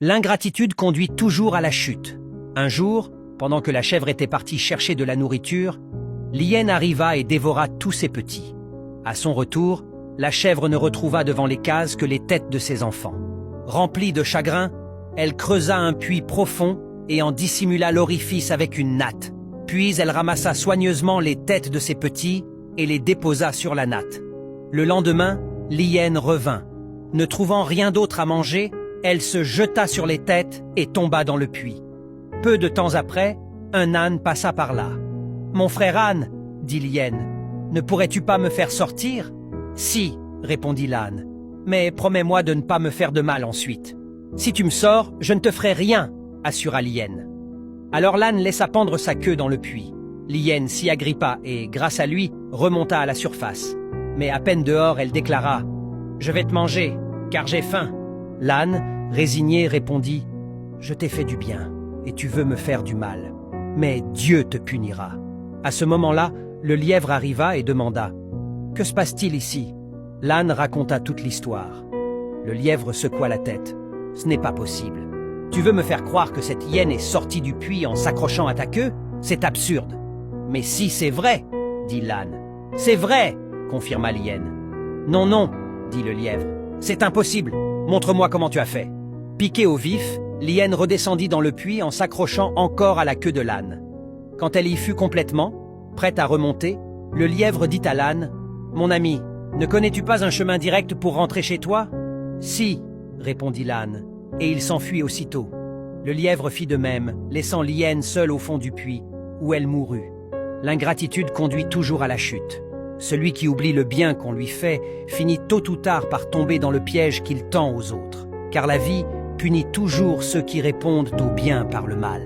L'ingratitude conduit toujours à la chute. Un jour, pendant que la chèvre était partie chercher de la nourriture, l'hyène arriva et dévora tous ses petits. À son retour, la chèvre ne retrouva devant les cases que les têtes de ses enfants. Remplie de chagrin, elle creusa un puits profond et en dissimula l'orifice avec une natte. Puis elle ramassa soigneusement les têtes de ses petits et les déposa sur la natte. Le lendemain, l'hyène revint. Ne trouvant rien d'autre à manger, elle se jeta sur les têtes et tomba dans le puits. Peu de temps après, un âne passa par là. « Mon frère âne, dit l'hyène, ne pourrais-tu pas me faire sortir ?»« Si, répondit l'âne, mais promets-moi de ne pas me faire de mal ensuite. »« Si tu me sors, je ne te ferai rien, assura l'hyène. Alors l'âne laissa pendre sa queue dans le puits. L'hyène s'y agrippa et, grâce à lui, remonta à la surface. Mais à peine dehors, elle déclara « Je vais te manger, car j'ai faim. » L'âne, résigné, répondit « Je t'ai fait du bien, et tu veux me faire du mal. Mais Dieu te punira. » À ce moment-là, le lièvre arriva et demanda « Que se passe-t-il ici ?» L'âne raconta toute l'histoire. Le lièvre secoua la tête. « Ce n'est pas possible. Tu veux me faire croire que cette hyène est sortie du puits en s'accrochant à ta queue? C'est absurde. »« Mais si c'est vrai, dit l'âne. »« C'est vrai, confirma l'hyène. »« Non, non, dit le lièvre. C'est impossible. Montre-moi comment tu as fait. » Piquée au vif, l'hyène redescendit dans le puits en s'accrochant encore à la queue de l'âne. Quand elle y fut complètement, prête à remonter, le lièvre dit à l'âne « Mon ami, ne connais-tu pas un chemin direct pour rentrer chez toi ?»« Si, répondit l'âne, et il s'enfuit aussitôt. Le lièvre fit de même, laissant l'hyène seule au fond du puits, où elle mourut. L'ingratitude conduit toujours à la chute. Celui qui oublie le bien qu'on lui fait finit tôt ou tard par tomber dans le piège qu'il tend aux autres. Car la vie punit toujours ceux qui répondent au bien par le mal.